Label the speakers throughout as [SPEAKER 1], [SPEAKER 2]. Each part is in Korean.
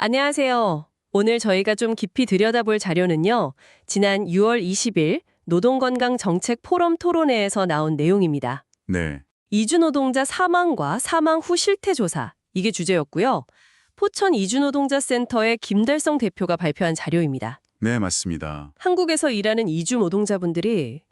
[SPEAKER 1] 안녕하세요. 오늘 저희가 좀 깊이 들여다볼 자료는요. 지난 6월 20일 노동건강정책 포럼 토론회에서 나온 내용입니다.
[SPEAKER 2] 네,
[SPEAKER 1] 이주노동자 사망과 사망 후 실태조사, 이게 주제였고요. 포천 이주노동자센터의 김달성 대표가 발표한 자료입니다.
[SPEAKER 2] 네, 맞습니다.
[SPEAKER 1] 한국에서 일하는 이주 노동자분들이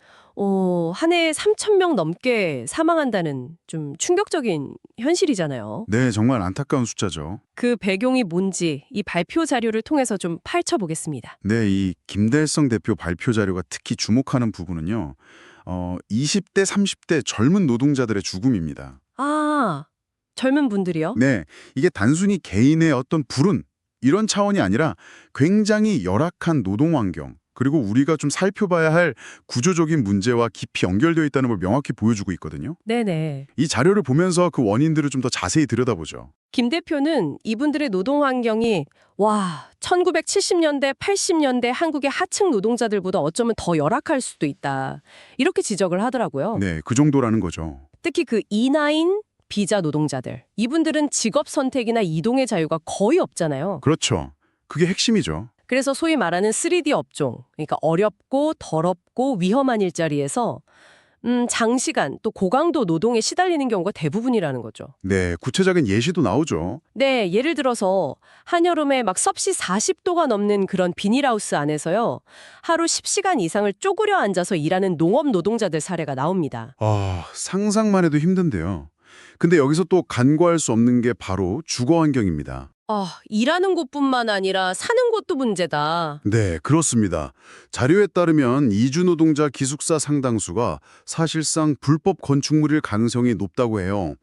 [SPEAKER 1] 한 해에 3,000명 넘게 사망한다는 좀 충격적인 현실이잖아요.
[SPEAKER 2] 네, 정말 안타까운 숫자죠.
[SPEAKER 1] 그 배경이 뭔지 이 발표 자료를 통해서 좀 파헤쳐보겠습니다.
[SPEAKER 2] 네, 이 김달성 대표 발표 자료가 특히 주목하는 부분은요. 20대, 30대 젊은 노동자들의 죽음입니다.
[SPEAKER 1] 아, 젊은 분들이요?
[SPEAKER 2] 네, 이게 단순히 개인의 어떤 불운, 이런 차원이 아니라 굉장히 열악한 노동 환경, 그리고 우리가 좀 살펴봐야 할 구조적인 문제와 깊이 연결되어 있다는 걸 명확히 보여주고 있거든요.
[SPEAKER 1] 네네.
[SPEAKER 2] 이 자료를 보면서 그 원인들을 좀 더 자세히 들여다보죠.
[SPEAKER 1] 김 대표는 이분들의 노동 환경이 1970년대, 80년대 한국의 하층 노동자들보다 어쩌면 더 열악할 수도 있다. 이렇게 지적을 하더라고요.
[SPEAKER 2] 네, 그 정도라는 거죠.
[SPEAKER 1] 특히 그 이나인 비자 노동자들. 이분들은 직업 선택이나 이동의 자유가 거의 없잖아요.
[SPEAKER 2] 그렇죠. 그게 핵심이죠.
[SPEAKER 1] 그래서 소위 말하는 3D 업종, 그러니까 어렵고 더럽고 위험한 일자리에서 장시간 또 고강도 노동에 시달리는 경우가 대부분이라는 거죠.
[SPEAKER 2] 네, 구체적인 예시도 나오죠.
[SPEAKER 1] 네, 예를 들어서 한여름에 막 섭씨 40도가 넘는 그런 비닐하우스 안에서요. 하루 10시간 이상을 쪼그려 앉아서 일하는 농업 노동자들 사례가 나옵니다.
[SPEAKER 2] 상상만 해도 힘든데요. 근데 여기서 또 간과할 수 없는 게 바로 주거 환경입니다.
[SPEAKER 1] 일하는 곳뿐만 아니라 사는 곳도 문제다.
[SPEAKER 2] 네, 그렇습니다. 자료에 따르면 이주 노동자 기숙사 상당수가 사실상 불법 건축물일 가능성이 높다고 해요.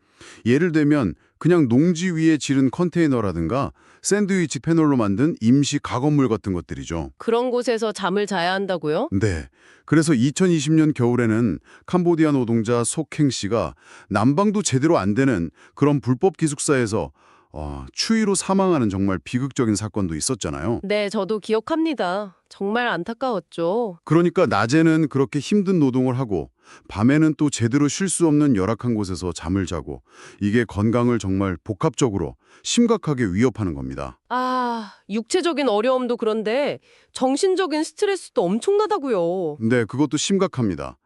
[SPEAKER 2] 예를 들면 그냥 농지 위에 지른 컨테이너라든가 샌드위치 패널로 만든 임시 가건물 같은 것들이죠.
[SPEAKER 1] 그런 곳에서 잠을 자야 한다고요?
[SPEAKER 2] 네. 그래서 2020년 겨울에는 캄보디아 노동자 속행 씨가 난방도 제대로 안 되는 그런 불법 기숙사에서 추위로 사망하는 정말 비극적인 사건도 있었잖아요.
[SPEAKER 1] 네, 저도 기억합니다. 정말 안타까웠죠.
[SPEAKER 2] 그러니까 낮에는 그렇게 힘든 노동을 하고 밤에는 또 제대로 쉴 수 없는 열악한 곳에서 잠을 자고 이게 건강을 정말 복합적으로 심각하게 위협하는 겁니다.
[SPEAKER 1] 육체적인 어려움도 그런데 정신적인 스트레스도 엄청나다고요.
[SPEAKER 2] 네, 그것도 심각합니다.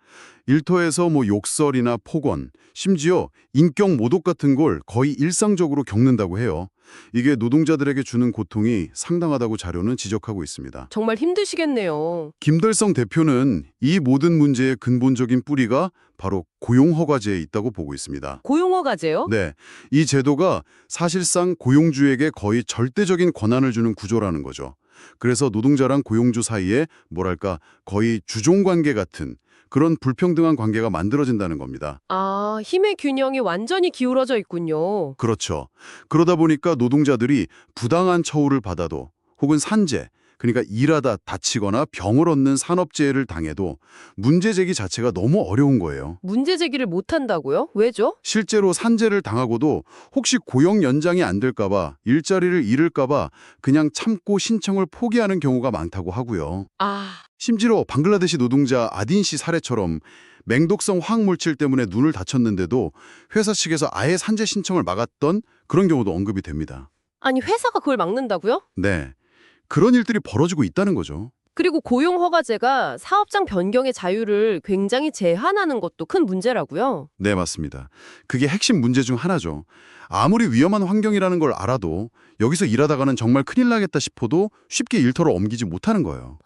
[SPEAKER 2] 일터에서 욕설이나 폭언, 심지어 인격 모독 같은 걸 거의 일상적으로 겪는다고 해요. 이게 노동자들에게 주는 고통이 상당하다고 자료는 지적하고 있습니다.
[SPEAKER 1] 정말 힘드시겠네요.
[SPEAKER 2] 김달성 대표는 이 모든 문제의 근본적인 뿌리가 바로 고용허가제에 있다고 보고 있습니다.
[SPEAKER 1] 고용허가제요?
[SPEAKER 2] 네, 이 제도가 사실상 고용주에게 거의 절대적인 권한을 주는 구조라는 거죠. 그래서 노동자랑 고용주 사이에 거의 주종관계 같은 그런 불평등한 관계가 만들어진다는 겁니다.
[SPEAKER 1] 힘의 균형이 완전히 기울어져 있군요.
[SPEAKER 2] 그렇죠. 그러다 보니까 노동자들이 부당한 처우를 받아도 혹은 산재, 그러니까 일하다 다치거나 병을 얻는 산업재해를 당해도 문제 제기 자체가 너무 어려운 거예요.
[SPEAKER 1] 문제 제기를 못 한다고요? 왜죠?
[SPEAKER 2] 실제로 산재를 당하고도 혹시 고용 연장이 안 될까 봐, 일자리를 잃을까 봐 그냥 참고 신청을 포기하는 경우가 많다고 하고요. 심지어 방글라데시 노동자 아딘 씨 사례처럼 맹독성 화학물질 때문에 눈을 다쳤는데도 회사 측에서 아예 산재 신청을 막았던 그런 경우도 언급이 됩니다.
[SPEAKER 1] 아니, 회사가 그걸 막는다고요?
[SPEAKER 2] 네, 그런 일들이 벌어지고 있다는 거죠.
[SPEAKER 1] 그리고 고용허가제가 사업장 변경의 자유를 굉장히 제한하는 것도 큰 문제라고요.
[SPEAKER 2] 네, 맞습니다. 그게 핵심 문제 중 하나죠. 아무리 위험한 환경이라는 걸 알아도 여기서 일하다가는 정말 큰일 나겠다 싶어도 쉽게 일터로 옮기지 못하는 거예요.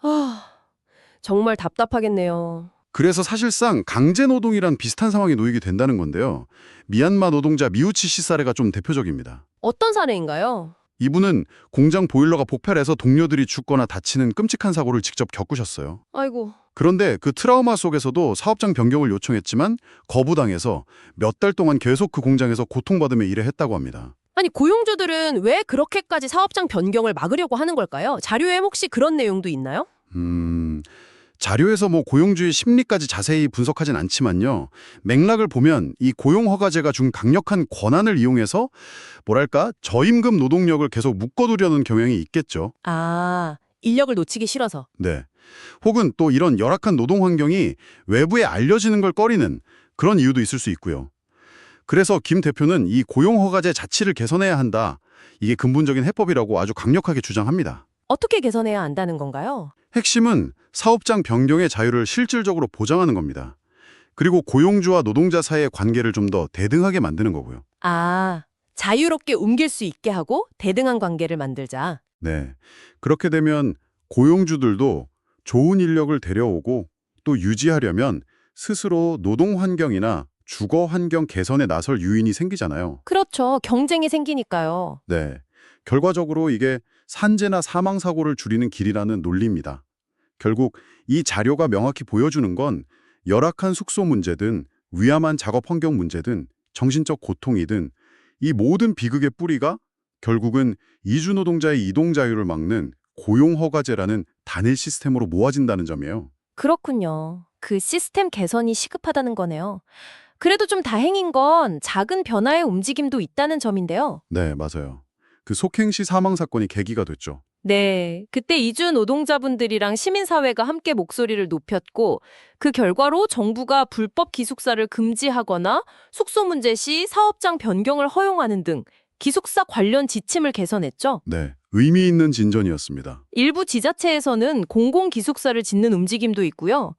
[SPEAKER 1] 정말 답답하겠네요.
[SPEAKER 2] 그래서 사실상 강제노동이랑 비슷한 상황에 놓이게 된다는 건데요. 미얀마 노동자 미우치 씨 사례가 좀 대표적입니다.
[SPEAKER 1] 어떤 사례인가요?
[SPEAKER 2] 이분은 공장 보일러가 폭발해서 동료들이 죽거나 다치는 끔찍한 사고를 직접 겪으셨어요.
[SPEAKER 1] 아이고.
[SPEAKER 2] 그런데 그 트라우마 속에서도 사업장 변경을 요청했지만 거부당해서 몇 달 동안 계속 그 공장에서 고통받으며 일을 했다고 합니다.
[SPEAKER 1] 아니, 고용주들은 왜 그렇게까지 사업장 변경을 막으려고 하는 걸까요? 자료에 혹시 그런 내용도 있나요?
[SPEAKER 2] 자료에서 고용주의 심리까지 자세히 분석하진 않지만요. 맥락을 보면 이 고용허가제가 준 강력한 권한을 이용해서 저임금 노동력을 계속 묶어두려는 경향이 있겠죠.
[SPEAKER 1] 인력을 놓치기 싫어서.
[SPEAKER 2] 네. 혹은 또 이런 열악한 노동 환경이 외부에 알려지는 걸 꺼리는 그런 이유도 있을 수 있고요. 그래서 김 대표는 이 고용허가제 자치를 개선해야 한다. 이게 근본적인 해법이라고 아주 강력하게 주장합니다.
[SPEAKER 1] 어떻게 개선해야 한다는 건가요?
[SPEAKER 2] 핵심은 사업장 변경의 자유를 실질적으로 보장하는 겁니다. 그리고 고용주와 노동자 사이의 관계를 좀 더 대등하게 만드는 거고요.
[SPEAKER 1] 아, 자유롭게 옮길 수 있게 하고 대등한 관계를 만들자.
[SPEAKER 2] 네. 그렇게 되면 고용주들도 좋은 인력을 데려오고 또 유지하려면 스스로 노동 환경이나 주거 환경 개선에 나설 유인이 생기잖아요.
[SPEAKER 1] 그렇죠. 경쟁이 생기니까요.
[SPEAKER 2] 네. 결과적으로 이게 산재나 사망 사고를 줄이는 길이라는 논리입니다. 결국 이 자료가 명확히 보여주는 건 열악한 숙소 문제든 위험한 작업 환경 문제든 정신적 고통이든 이 모든 비극의 뿌리가 결국은 이주 노동자의 이동 자유를 막는 고용허가제라는 단일 시스템으로 모아진다는 점이에요.
[SPEAKER 1] 그렇군요. 그 시스템 개선이 시급하다는 거네요. 그래도 좀 다행인 건 작은 변화의 움직임도 있다는 점인데요.
[SPEAKER 2] 네, 맞아요. 그 속행시 사망 사건이 계기가 됐죠.
[SPEAKER 1] 네, 그때 이주 노동자분들이랑 시민사회가 함께 목소리를 높였고 그 결과로 정부가 불법 기숙사를 금지하거나 숙소 문제 시 사업장 변경을 허용하는 등 기숙사 관련 지침을 개선했죠.
[SPEAKER 2] 네, 의미 있는 진전이었습니다.
[SPEAKER 1] 일부 지자체에서는 공공기숙사를 짓는 움직임도 있고요.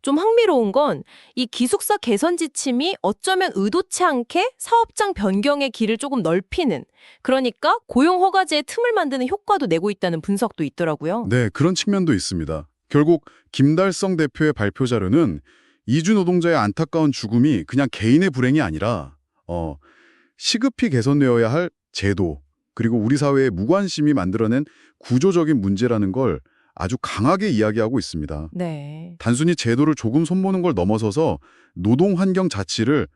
[SPEAKER 1] 좀 흥미로운 건 이 기숙사 개선 지침이 어쩌면 의도치 않게 사업장 변경의 길을 조금 넓히는, 그러니까 고용허가제의 틈을 만드는 효과도 내고 있다는 분석도 있더라고요.
[SPEAKER 2] 네, 그런 측면도 있습니다. 결국 김달성 대표의 발표 자료는 이주 노동자의 안타까운 죽음이 그냥 개인의 불행이 아니라 시급히 개선되어야 할 제도, 그리고 우리 사회의 무관심이 만들어낸 구조적인 문제라는 걸 아주 강하게 이야기하고 있습니다.
[SPEAKER 1] 네.
[SPEAKER 2] 단순히 제도를 조금 손보는 걸 넘어서서 노동 환경 자체를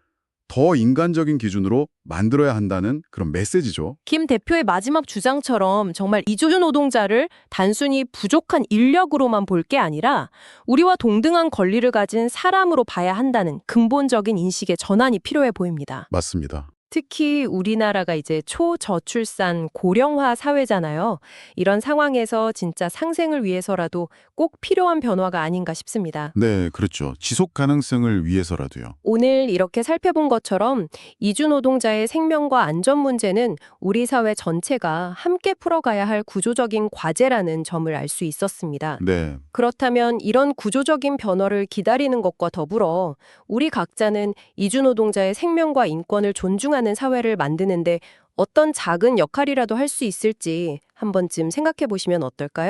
[SPEAKER 2] 더 인간적인 기준으로 만들어야 한다는 그런 메시지죠.
[SPEAKER 1] 김 대표의 마지막 주장처럼 정말 이주 노동자를 단순히 부족한 인력으로만 볼 게 아니라 우리와 동등한 권리를 가진 사람으로 봐야 한다는 근본적인 인식의 전환이 필요해 보입니다.
[SPEAKER 2] 맞습니다.
[SPEAKER 1] 특히 우리나라가 이제 초저출산 고령화 사회잖아요. 이런 상황에서 진짜 상생을 위해서라도 꼭 필요한 변화가 아닌가 싶습니다.
[SPEAKER 2] 네, 그렇죠. 지속 가능성을 위해서라도요.
[SPEAKER 1] 오늘 이렇게 살펴본 것처럼 이주 노동자의 생명과 안전 문제는 우리 사회 전체가 함께 풀어가야 할 구조적인 과제라는 점을 알 수 있었습니다.
[SPEAKER 2] 네,
[SPEAKER 1] 그렇다면 이런 구조적인 변화를 기다리는 것과 더불어 우리 각자는 이주 노동자의 생명과 인권을 존중하는 사회를 만드는데 어떤 작은 역할이라도 할 수 있을지 한 번쯤 생각해 보시면 어떨까요?